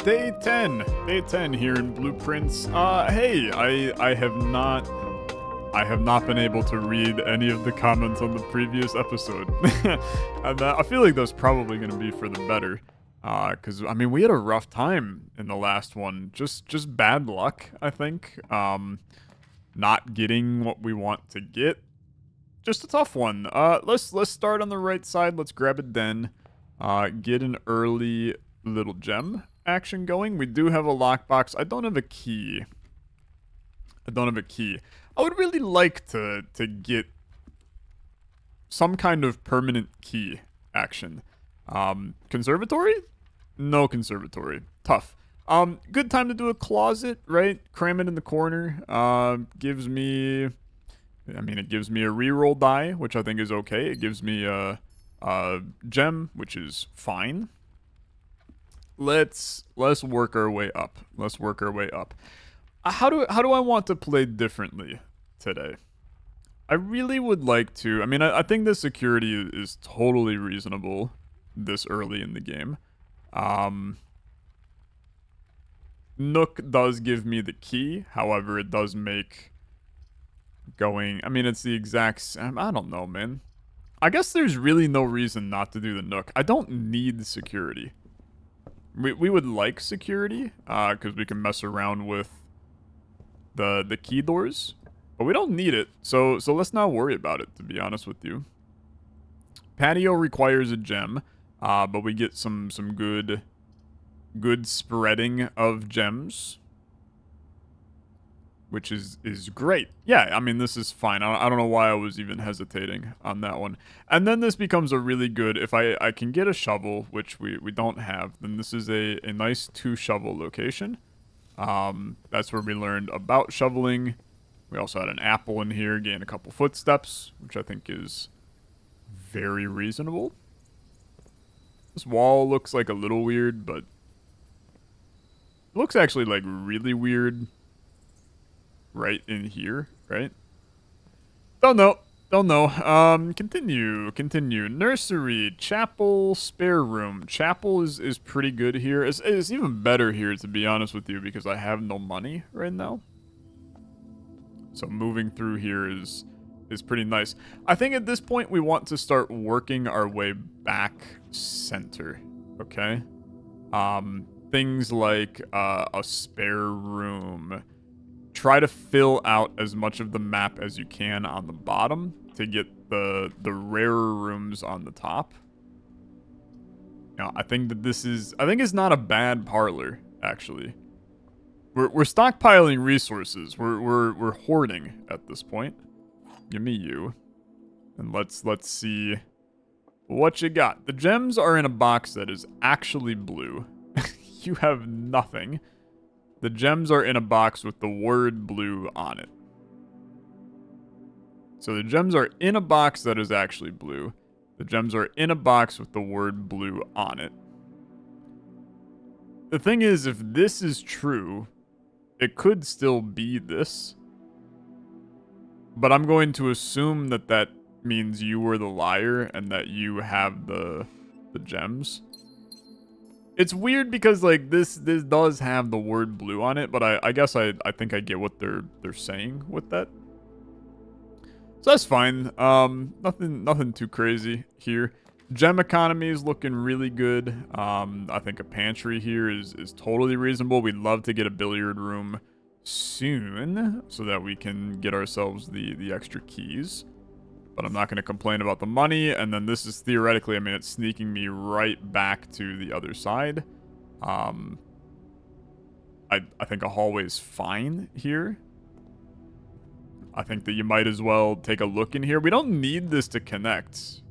Day 10. Day 10 here in Blueprints. Hey, I have not been able to read any of the comments on the previous episode. And I feel like that's probably going to be for the better. Cuz I mean, we had a rough time in the last one. Just bad luck, I think. Not getting what we want to get. Just a tough one. Let's start on the right side. Let's grab a den. Get an early little gem action going. We do have a lockbox. I don't have a key. I would really like to get some kind of permanent key action. Conservatory? No conservatory. Tough. Good time to do a closet, right? Cram it in the corner. It gives me a reroll die, which I think is okay. It gives me a gem, which is fine. Let's work our way up. How do I want to play differently today? I really would like to. I mean, I think the security is totally reasonable this early in the game. Nook does give me the key. However, it does make going... I mean, it's the exact... I don't know, man. I guess there's really no reason not to do the Nook. I don't need security. We would like security, because we can mess around with the key doors. But we don't need it, so let's not worry about it, to be honest with you. Patio requires a gem, but we get some good spreading of gems, which is great. Yeah, I mean, this is fine. I don't know why I was even hesitating on that one. And then this becomes a really good, if I can get a shovel, which we don't have, then this is a nice 2-shovel location. That's where we learned about shoveling. We also had an apple in here, gain a couple footsteps, which I think is very reasonable. This wall looks like a little weird, but it looks actually like really weird right in here, right? Don't know. Continue. Nursery, chapel, spare room. Chapel is pretty good here. It's even better here, to be honest with you, because I have no money right now. So moving through here is pretty nice. I think at this point we want to start working our way back center, okay? Things like a spare room. Try to fill out as much of the map as you can on the bottom to get the rarer rooms on the top. Now, I think that it's not a bad parlor, actually. We're stockpiling resources. We're hoarding at this point. Give me you. And let's see what you got. The gems are in a box that is actually blue. You have nothing. The gems are in a box with the word blue on it. So the gems are in a box that is actually blue. The gems are in a box with the word blue on it. The thing is, if this is true, it could still be this. But I'm going to assume that means you were the liar and that you have the gems. It's weird because, like, this does have the word blue on it, but I guess I think I get what they're saying with that. So that's fine. Nothing too crazy here. Gem economy is looking really good. I think a pantry here is totally reasonable. We'd love to get a billiard room soon so that we can get ourselves the extra keys. But I'm not going to complain about the money. And then this is theoretically, I mean, it's sneaking me right back to the other side. I think a hallway is fine here. I think that you might as well take a look in here. We don't need this to connect,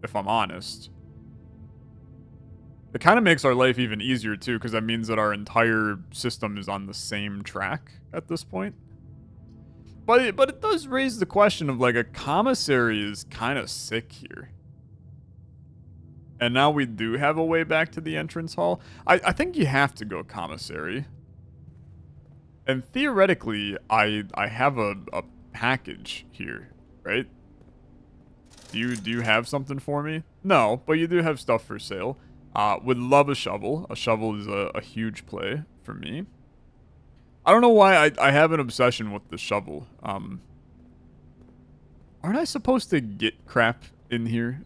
if I'm honest. It kind of makes our life even easier, too, because that means that our entire system is on the same track at this point. But it does raise the question of, like, a commissary is kind of sick here. And now we do have a way back to the entrance hall. I think you have to go commissary. And theoretically, I have a package here, right? Do you have something for me? No, but you do have stuff for sale. Would love a shovel. A shovel is a huge play for me. I don't know why I have an obsession with the shovel. Aren't I supposed to get crap in here?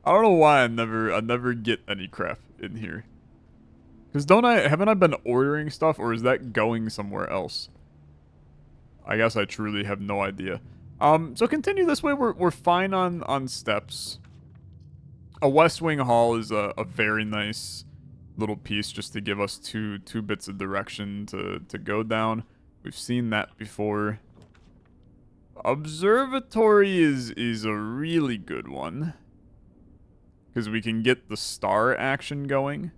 I don't know why I never get any crap in here. Cause haven't I been ordering stuff, or is that going somewhere else? I guess I truly have no idea. So continue this way. We're fine on steps. A West Wing Hall is a very nice little piece just to give us two bits of direction to go down. We've seen that before. Observatory is a really good one, because we can get the star action going.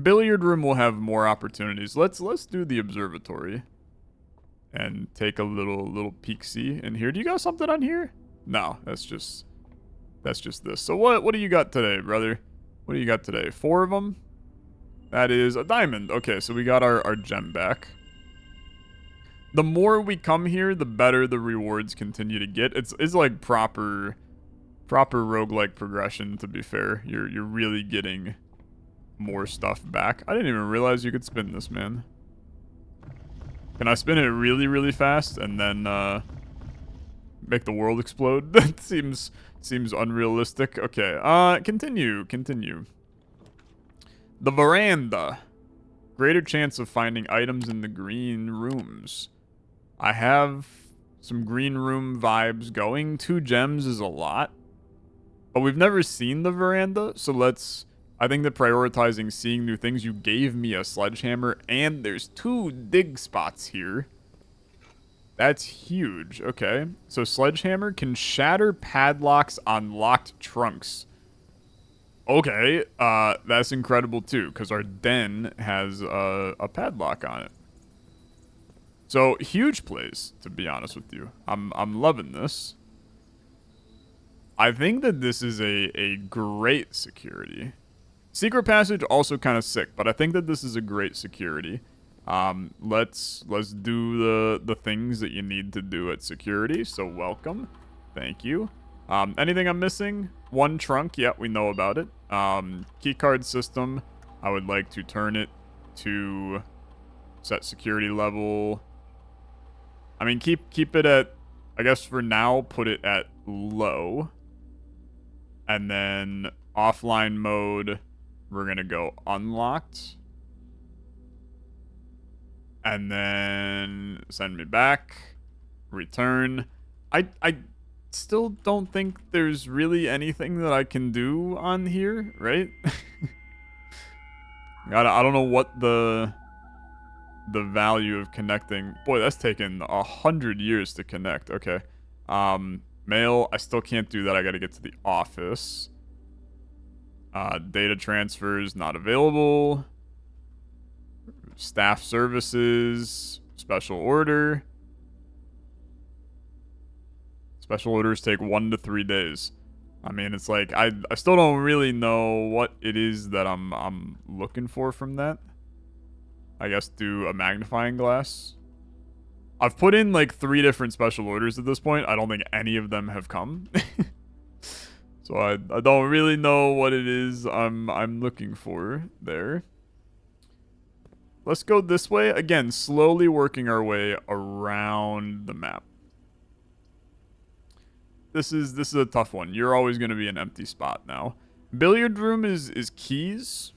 Billiard room will have more opportunities. Let's do the observatory and take a little peek-see in here. Do you got something on here? No, that's just this. So what do you got today, brother? What do you got today? 4 of them? That is a diamond. Okay, so we got our gem back. The more we come here, the better the rewards continue to get. It's like proper roguelike progression, to be fair. You're really getting more stuff back. I didn't even realize you could spin this, man. Can I spin it really, really fast and then make the world explode? That seems unrealistic. Okay, continue. The veranda. Greater chance of finding items in the green rooms. I have some green room vibes going. 2 gems is a lot. But we've never seen the veranda, so I think that prioritizing seeing new things, you gave me a sledgehammer, and there's 2 dig spots here. That's huge. Okay, so sledgehammer can shatter padlocks on locked trunks. Okay, that's incredible too, because our den has a padlock on it. So huge plays, to be honest with you. I'm loving this. I think that this is a great security. Secret passage also kind of sick, but I think that this is a great security. Let's do the things that you need to do at security. So welcome, thank you. Anything I'm missing? 1 trunk, yeah, we know about it. Keycard system, I would like to turn it to set security level. I mean, keep it at, I guess for now, put it at low. And then offline mode, we're gonna go unlocked. And then send me back, return. I still don't think there's really anything that I can do on here, right? I don't know what the value of connecting. Boy, that's taken 100 years to connect. Okay. Mail, I still can't do that. I gotta get to the office. Data transfers not available. Staff services, special order. Special orders take 1 to 3 days. I mean, it's like I still don't really know what it is that I'm looking for from that. I guess do a magnifying glass. I've put in like 3 different special orders at this point. I don't think any of them have come. So I don't really know what it is I'm looking for there. Let's go this way. Again, slowly working our way around the map. This is a tough one. You're always going to be an empty spot now. Billiard room is keys.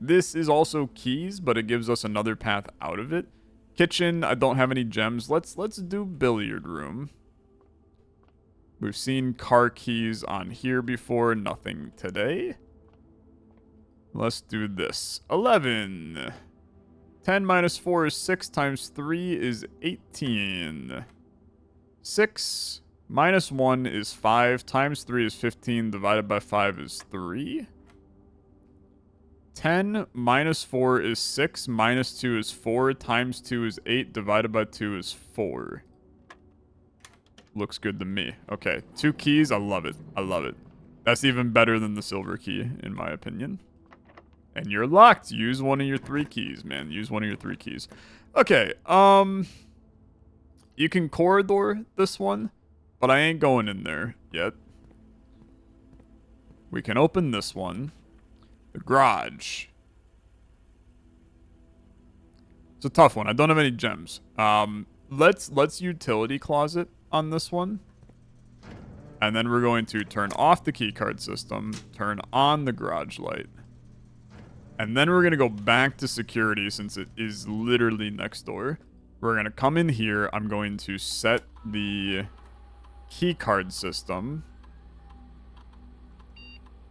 This is also keys, but it gives us another path out of it. Kitchen, I don't have any gems. Let's do billiard room. We've seen car keys on here before. Nothing today. Let's do this. 11. 10 minus 4 is 6 times 3 is 18. 6 minus 1 is 5 times 3 is 15 divided by 5 is 3. 10 minus 4 is 6 minus 2 is 4 times 2 is 8 divided by 2 is 4. Looks good to me. Okay, 2 keys. I love it. I love it. That's even better than the silver key, in my opinion. And you're locked. Use one of your 3 keys, man. Use one of your 3 keys. Okay, you can corridor this one, but I ain't going in there yet. We can open this one. The garage. It's a tough one. I don't have any gems. Let's utility closet on this one. And then we're going to turn off the keycard system, turn on the garage light. And then we're going to go back to security since it is literally next door. We're going to come in here. I'm going to set the keycard system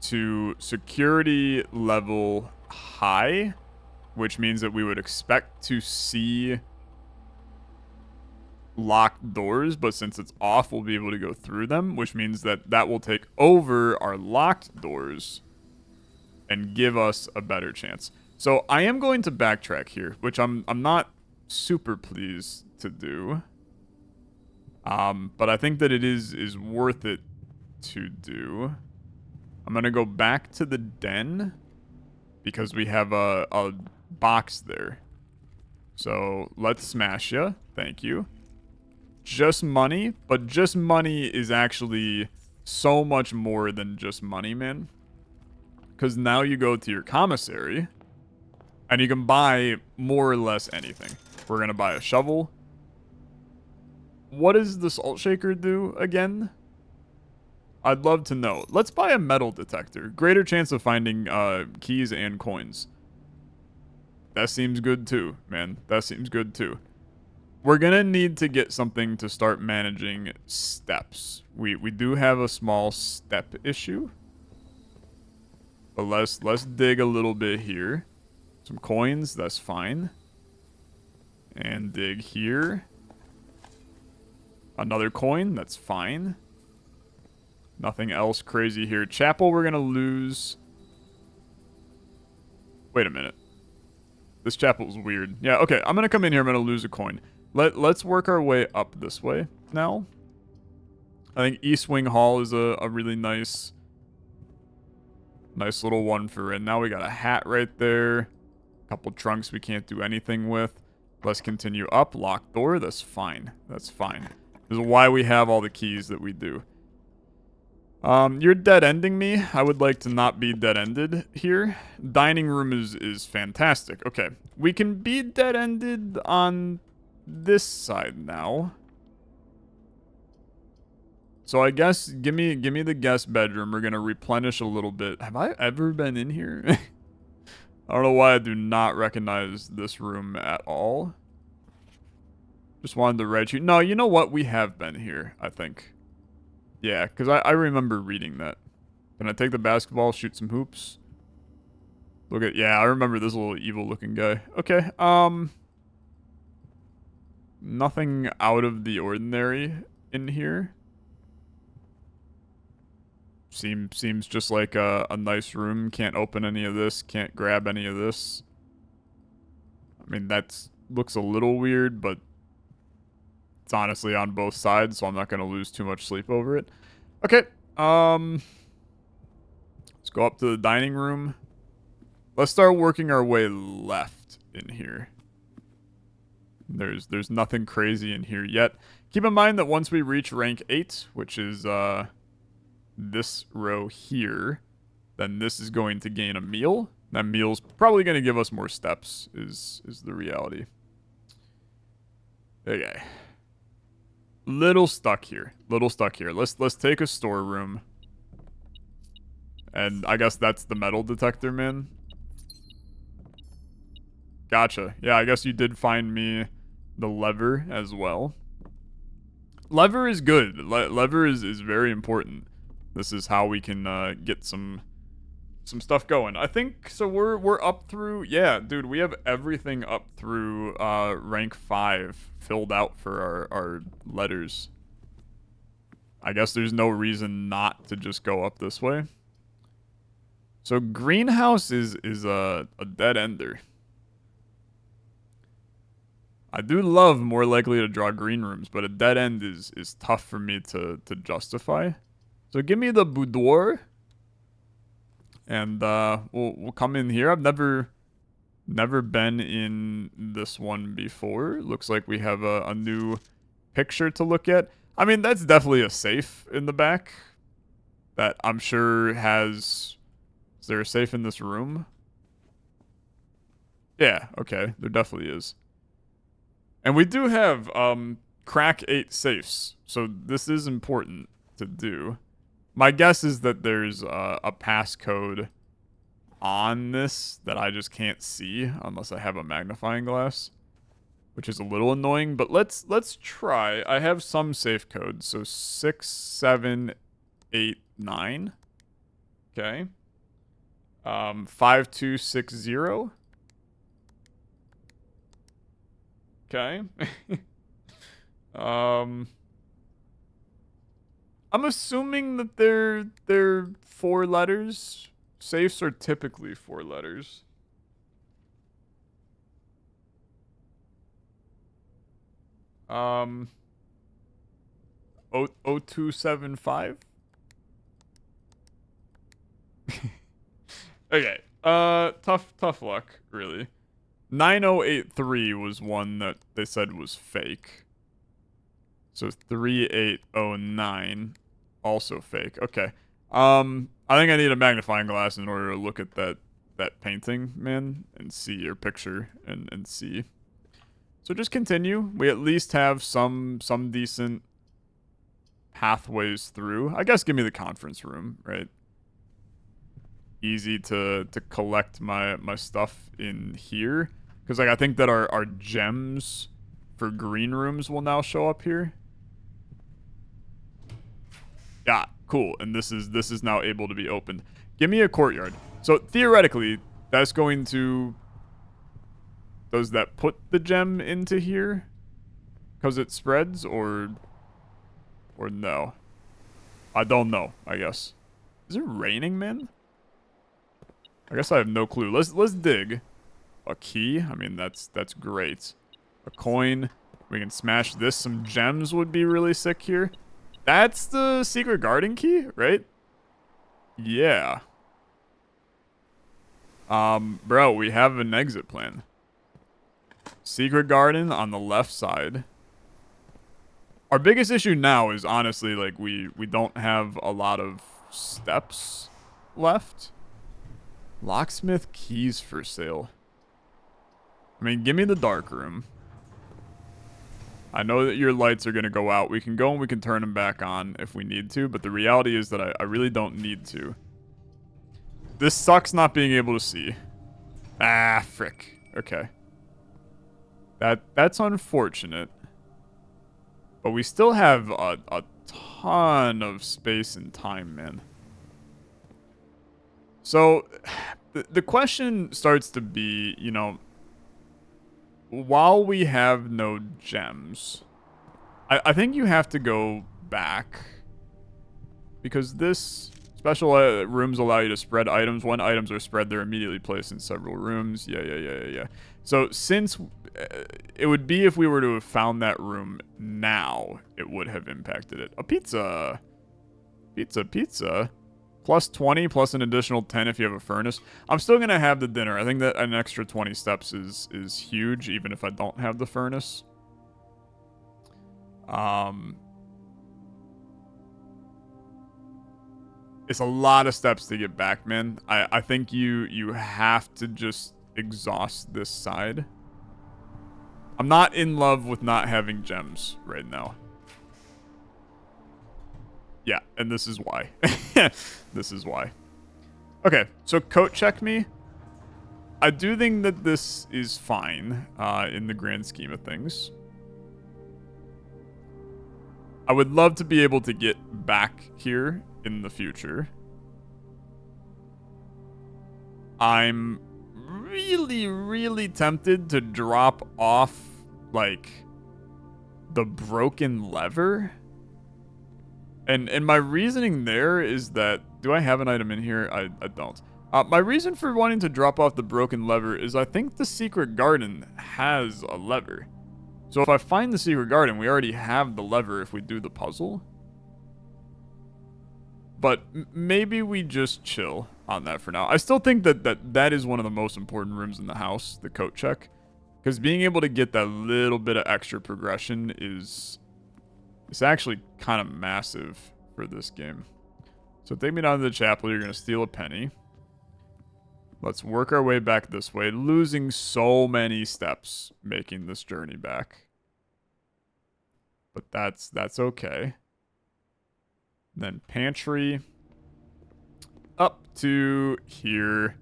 to security level high, which means that we would expect to see locked doors, but since it's off, we'll be able to go through them, which means that that will take over our locked doors and give us a better chance. So I am going to backtrack here, which I'm not super pleased to do. But I think that it is worth it to do. I'm going to go back to the den because we have a box there. So let's smash ya. Thank you. Just money, but just money is actually so much more than just money, man. Because now you go to your commissary and you can buy more or less anything. We're going to buy a shovel. What does the salt shaker do again? I'd love to know. Let's buy a metal detector. Greater chance of finding keys and coins. That seems good too, man. That seems good too. We're going to need to get something to start managing steps. We do have a small step issue. But let's dig a little bit here. Some coins, that's fine. And dig here. Another coin, that's fine. Nothing else crazy here. Chapel, we're going to lose. Wait a minute. This chapel's weird. Yeah, okay. I'm going to come in here. I'm going to lose a coin. Let's work our way up this way now. I think East Wing Hall is a really nice little one for in. Now we got a hat right there. A couple trunks we can't do anything with. Let's continue up. Locked door. That's fine. That's fine. This is why we have all the keys that we do. You're dead-ending me. I would like to not be dead-ended here. Dining room is fantastic. Okay. We can be dead-ended on this side now. So I guess give me the guest bedroom. We're gonna replenish a little bit. Have I ever been in here? I don't know why I do not recognize this room at all. Just wanted to write you. No, you know what? We have been here, I think. Yeah, because I remember reading that. Can I take the basketball, shoot some hoops? Look at, yeah, I remember this little evil looking guy. Okay, nothing out of the ordinary in here. Seems just like a nice room. Can't open any of this. Can't grab any of this. I mean, looks a little weird, but it's honestly on both sides, so I'm not going to lose too much sleep over it. Okay, let's go up to the dining room. Let's start working our way left in here. There's nothing crazy in here yet. Keep in mind that once we reach rank 8, which is this row here, then this is going to gain a meal. That meal's probably going to give us more steps, is the reality. Okay. Little stuck here. Let's take a storeroom. And I guess that's the metal detector, man. Gotcha. Yeah, I guess you did find me the lever as well. Lever is good. Lever is very important. This is how we can get some stuff going. I think so. We're up through. Yeah, dude, we have everything up through rank 5 filled out for our letters. I guess there's no reason not to just go up this way. So greenhouse is a dead ender. I do love more likely to draw green rooms, but a dead end is tough for me to justify. So give me the boudoir. And we'll come in here. I've never been in this one before. Looks like we have a new picture to look at. I mean, that's definitely a safe in the back. that I'm sure has... Is there a safe in this room? Yeah, okay. There definitely is. And we do have crack 8 safes, so this is important to do. My guess is that there's a passcode on this that I just can't see unless I have a magnifying glass, which is a little annoying, but let's try. I have some safe codes, so 6789. Okay. 5260. Okay. I'm assuming that they're 4 letters. Safes are typically 4 letters. Um 0275. Okay. Tough luck, really. 9083 was one that they said was fake. So 3809 also fake. Okay. I think I need a magnifying glass in order to look at that painting, man, and see your picture and see. So just continue. We at least have some decent pathways through. I guess give me the conference room, right? Easy to collect my stuff in here. Because like I think that our gems for green rooms will now show up here. Yeah, cool. And this is now able to be opened. Give me a courtyard. So theoretically, that's going to... Does that put the gem into here? Because it spreads, or no? I don't know, I guess. Is it raining, man? I guess I have no clue. Let's dig. A key? I mean, that's great. A coin. We can smash this. Some gems would be really sick here. That's the secret garden key, right? Yeah. Bro, we have an exit plan. Secret garden on the left side. Our biggest issue now is honestly like we don't have a lot of steps left. Locksmith keys for sale. I mean, give me the dark room. I know that your lights are going to go out. We can go and we can turn them back on if we need to, but the reality is that I really don't need to. This sucks not being able to see. Ah, frick. Okay. That's unfortunate. But we still have a ton of space and time, man. So, the question starts to be, you know, while we have no gems, I think you have to go back. Because this special rooms allow you to spread items. When items are spread, they're immediately placed in several rooms. Yeah. So, since it would be if we were to have found that room now, it would have impacted it. A pizza. Pizza. Plus 20, plus an additional 10 if you have a furnace. I'm still going to have the dinner. I think that an extra 20 steps is huge, even if I don't have the furnace. It's a lot of steps to get back, man. I think you have to just exhaust this side. I'm not in love with not having gems right now. Yeah, and this is why. This is why. Okay, so coat check me. I do think that this is fine in the grand scheme of things. I would love to be able to get back here in the future. I'm really tempted to drop off, like, the broken lever. And my reasoning there is that... Do I have an item in here? I don't. My reason for wanting to drop off the broken lever is I think the secret garden has a lever. So if I find the secret garden, we already have the lever if we do the puzzle. But maybe we just chill on that for now. I still think that is one of the most important rooms in the house, the coat check. Because being able to get that little bit of extra progression is... It's actually kind of massive for this game. So take me down to the chapel. You're going to steal a penny. Let's work our way back this way, losing so many steps making this journey back. But that's okay. Then pantry up to here,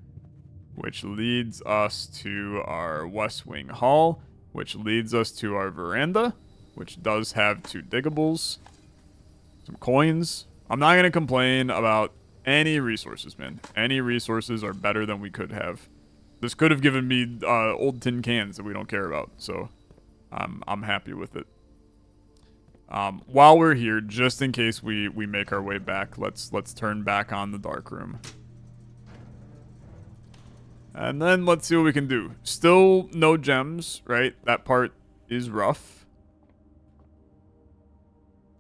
which leads us to our West Wing Hall, which leads us to our veranda, which does have 2 diggables, some coins. I'm not going to complain about any resources, man. Any resources are better than we could have. This could have given me old tin cans that we don't care about, so I'm happy with it. While we're here, just in case we make our way back, let's turn back on the dark room. And then let's see what we can do. Still no gems, right? That part is rough.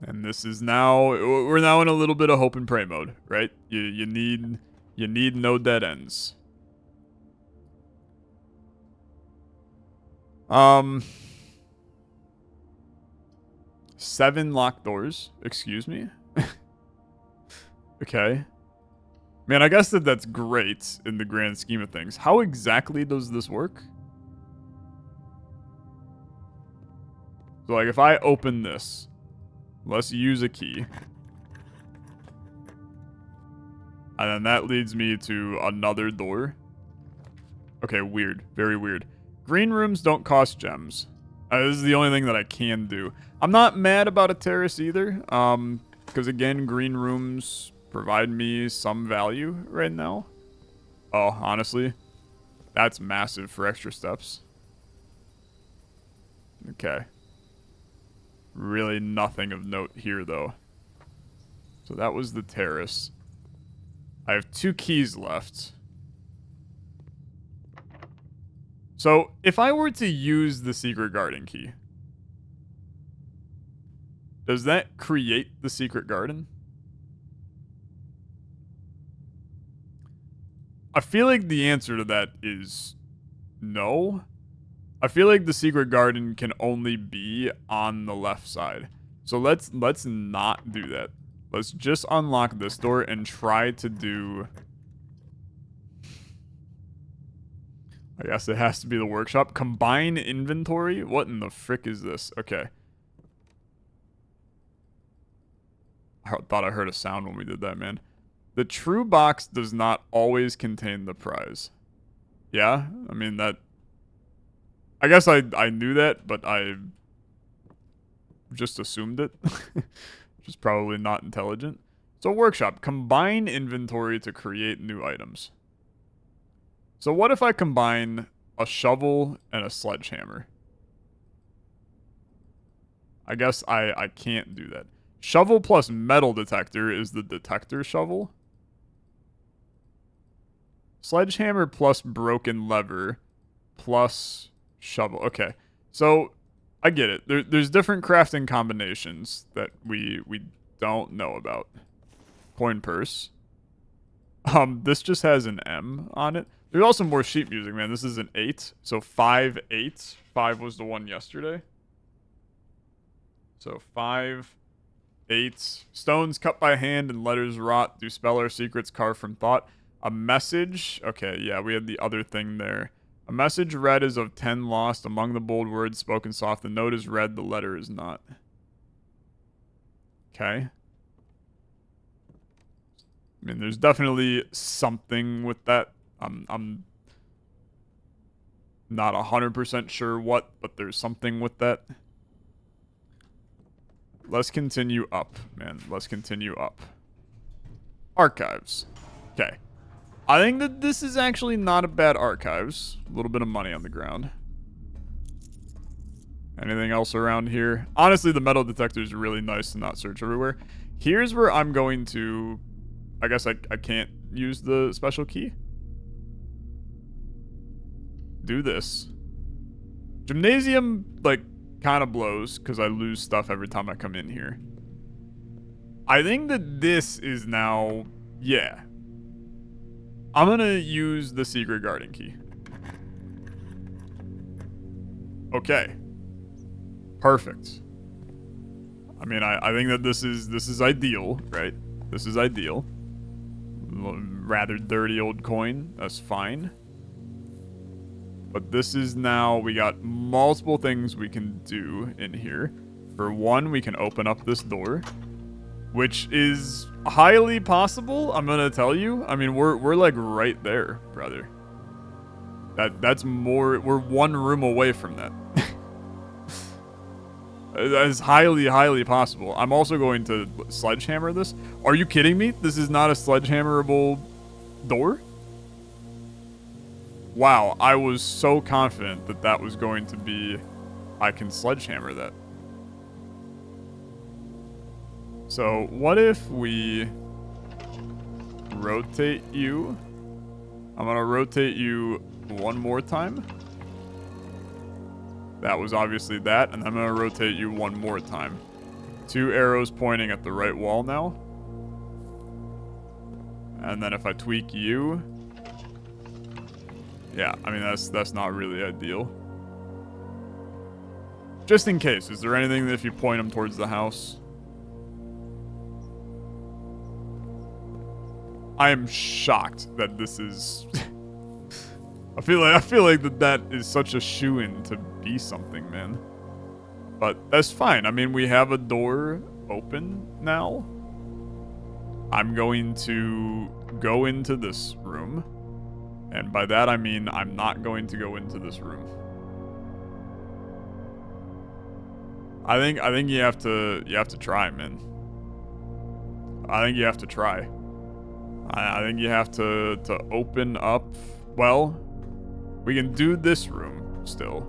And this is now, we're now in a little bit of hope and pray mode, right? You need no dead ends. 7 locked doors, excuse me. Okay. Man, I guess that's great in the grand scheme of things. How exactly does this work? So like if I open this, let's use a key. And then that leads me to another door. Okay, weird. Very weird. Green rooms don't cost gems. This is the only thing that I can do. I'm not mad about a terrace either. Because again, green rooms provide me some value right now. Oh, honestly, that's massive for extra steps. Okay. Really nothing of note here, though. So that was the terrace. I have 2 keys left. So, if I were to use the secret garden key, does that create the secret garden? I feel like the answer to that is no. I feel like the secret garden can only be on the left side. So let's not do that. Let's just unlock this door and try to do... I guess it has to be the workshop. Combine inventory? What in the frick is this? Okay. I thought I heard a sound when we did that, man. The true box does not always contain the prize. Yeah? I mean, that... I guess I knew that, but I just assumed it. Which is probably not intelligent. So workshop. Combine inventory to create new items. So what if I combine a shovel and a sledgehammer? I guess I can't do that. Shovel plus metal detector is the detector shovel. Sledgehammer plus broken lever plus shovel. Okay, so I get it. There's different crafting combinations that we don't know about. Coin purse. This just has an M on it. There's also more sheet music, man. This is an 8. So 5, 8. 5 was the one yesterday. So 5, 8. Stones cut by hand and letters rot. Do spell our secrets carved from thought. A message. Okay, yeah, we had the other thing there. A message read is of 10 lost. Among the bold words spoken soft. The note is read, the letter is not. Okay. I mean, there's definitely something with that. I'm not 100% sure what, but there's something with that. Let's continue up, man. Let's continue up. Archives. Okay. I think that this is actually not a bad archives. A little bit of money on the ground. Anything else around here? Honestly, the metal detector is really nice to not search everywhere. Here's where I'm going to... I guess I can't use the special key. Do this. Gymnasium, like, kind of blows because I lose stuff every time I come in here. I think that this is now... Yeah. I'm going to use the secret garden key. Okay. Perfect. I mean, I think that this is ideal, right? This is ideal. Rather dirty old coin. That's fine. But this is now, we got multiple things we can do in here. For one, we can open up this door, which is highly possible, I'm gonna tell you. I mean, we're like right there, brother. That's more, we're one room away from that. That is highly, highly possible. I'm also going to sledgehammer this. Are you kidding me? This is not a sledgehammerable door? Wow, I was so confident that that was going to be... I can sledgehammer that. So, what if we rotate you? I'm gonna rotate you one more time. That was obviously that, and I'm gonna rotate you one more time. 2 arrows pointing at the right wall now. And then if I tweak you... Yeah, I mean, that's not really ideal. Just in case, is there anything that if you point them towards the house? I am shocked that this is... I feel like that is such a shoo-in to be something, man. But that's fine. I mean, we have a door open now. I'm going to go into this room. And by that I mean I'm not going to go into this room. I think you have to try, man. I think you have to try. I think you have to open up. Well, we can do this room still,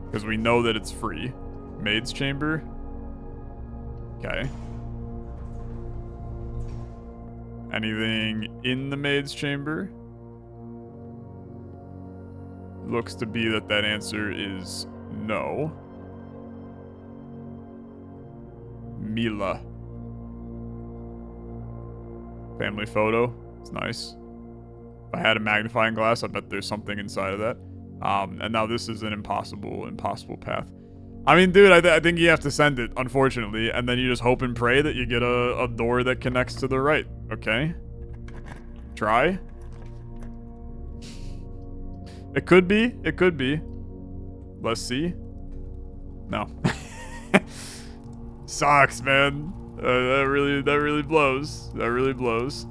because we know that it's free. Maid's chamber. Okay. Anything in the maid's chamber? Looks to be that answer is no. Mila. Family photo. It's nice. If I had a magnifying glass, I bet there's something inside of that. And now this is an impossible path. I mean, dude, I think you have to send it, unfortunately, and then you just hope and pray that you get a door that connects to the right. Okay? Try. It could be. It could be. Let's see. No. Sucks, man. That really blows. That really blows.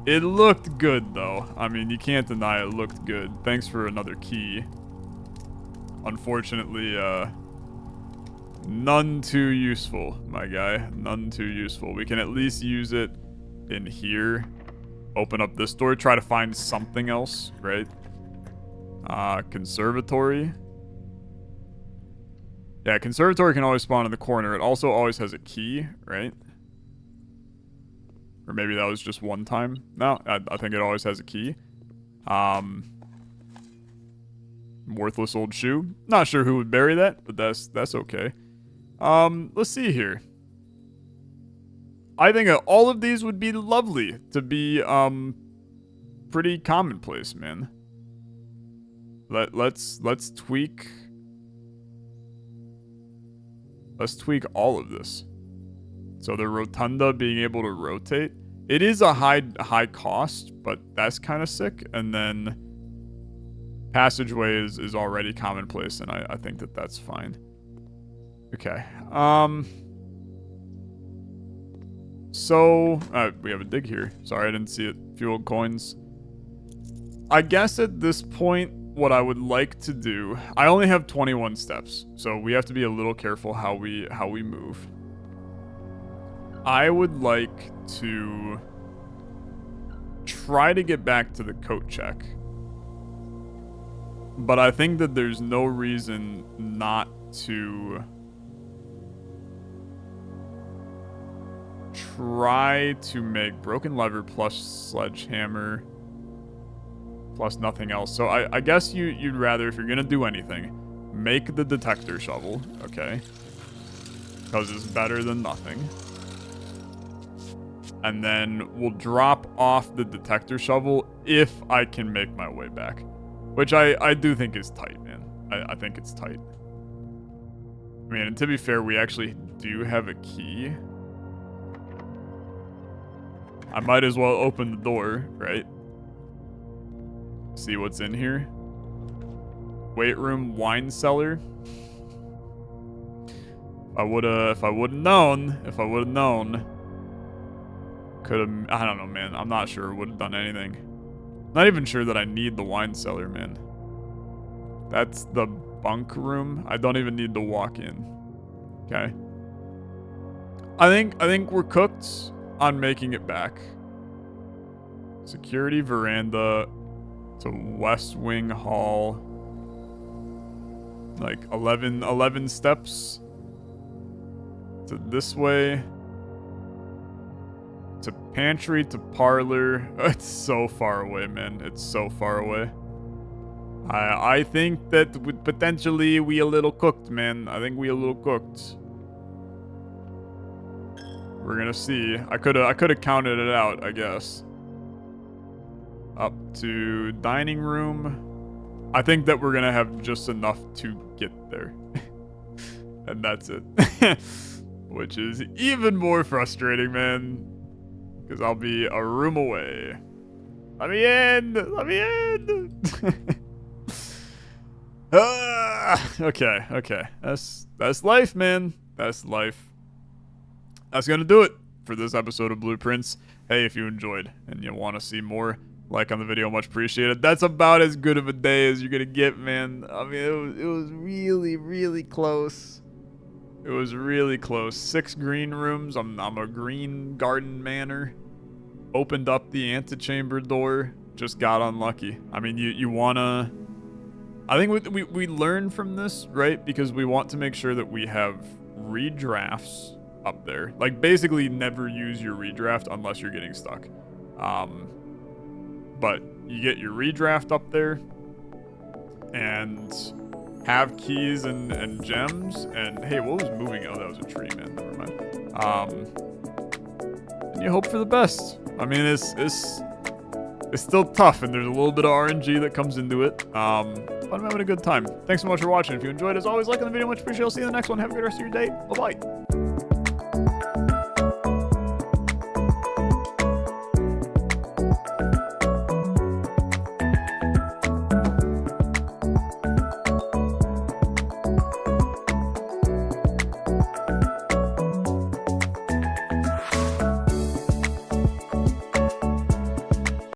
It looked good, though. I mean, you can't deny it looked good. Thanks for another key. Unfortunately, none too useful, my guy. None too useful. We can at least use it in here. Open up this door. Try to find something else, right? Conservatory. Yeah, conservatory can always spawn in the corner. It also always has a key, right? Or maybe that was just one time. No, I think it always has a key. Worthless old shoe. Not sure who would bury that, but that's okay. Let's see here. I think all of these would be lovely to be pretty commonplace, man. Let's tweak. Let's tweak all of this. So the rotunda being able to rotate. It is a high cost, but that's kind of sick. And then passageway is already commonplace, and I think that's fine. Okay. So we have a dig here. Sorry, I didn't see it. Fuel coins. I guess at this point, what I would like to do, I only have 21 steps, so we have to be a little careful how we move. I would like to try to get back to the coat check, but I think that there's no reason not to try to make broken lever plus sledgehammer plus nothing else. So I guess you'd rather, if you're gonna do anything, make the detector shovel, okay? Because it's better than nothing. And then we'll drop off the detector shovel if I can make my way back. Which I do think is tight, man. I think it's tight. I mean, and to be fair, we actually do have a key. I might as well open the door, right? See what's in here. Weight room, wine cellar. If I would've known, could've, I don't know, man. I'm not sure it would've done anything. Not even sure that I need the wine cellar, man. That's the bunk room. I don't even need to walk in. Okay. I think we're cooked on making it back. Security veranda to West Wing Hall. Like 11 steps to this way. To pantry to parlor. It's so far away, man. It's so far away. I think that potentially we a little cooked, man. I think we a little cooked. We're gonna see. I coulda counted it out, I guess. Up to dining room. I think that we're gonna have just enough to get there. And that's it. Which is even more frustrating, man. Because I'll be a room away. Let me in! Let me in! Okay. That's life, man. That's life. That's gonna do it for this episode of Blueprints. Hey, if you enjoyed and you want to see more, like on the video, much appreciated. That's about as good of a day as you're gonna get, man. I mean, it was really, really close. It was really close. 6 green rooms. I'm a green garden manor. Opened up the antechamber door. Just got unlucky. I mean, you wanna... I think we learn from this, right? Because we want to make sure that we have redrafts up there. Like, basically never use your redraft unless you're getting stuck. But you get your redraft up there. And... have keys and gems, and hey, what was moving? Oh, that was a tree, man. Never mind. And you hope for the best. I mean, it's still tough, and there's a little bit of RNG that comes into it. But I'm having a good time. Thanks so much for watching. If you enjoyed, as always, like on the video, much appreciated. I'll see you in the next one. Have a good rest of your day. Bye bye.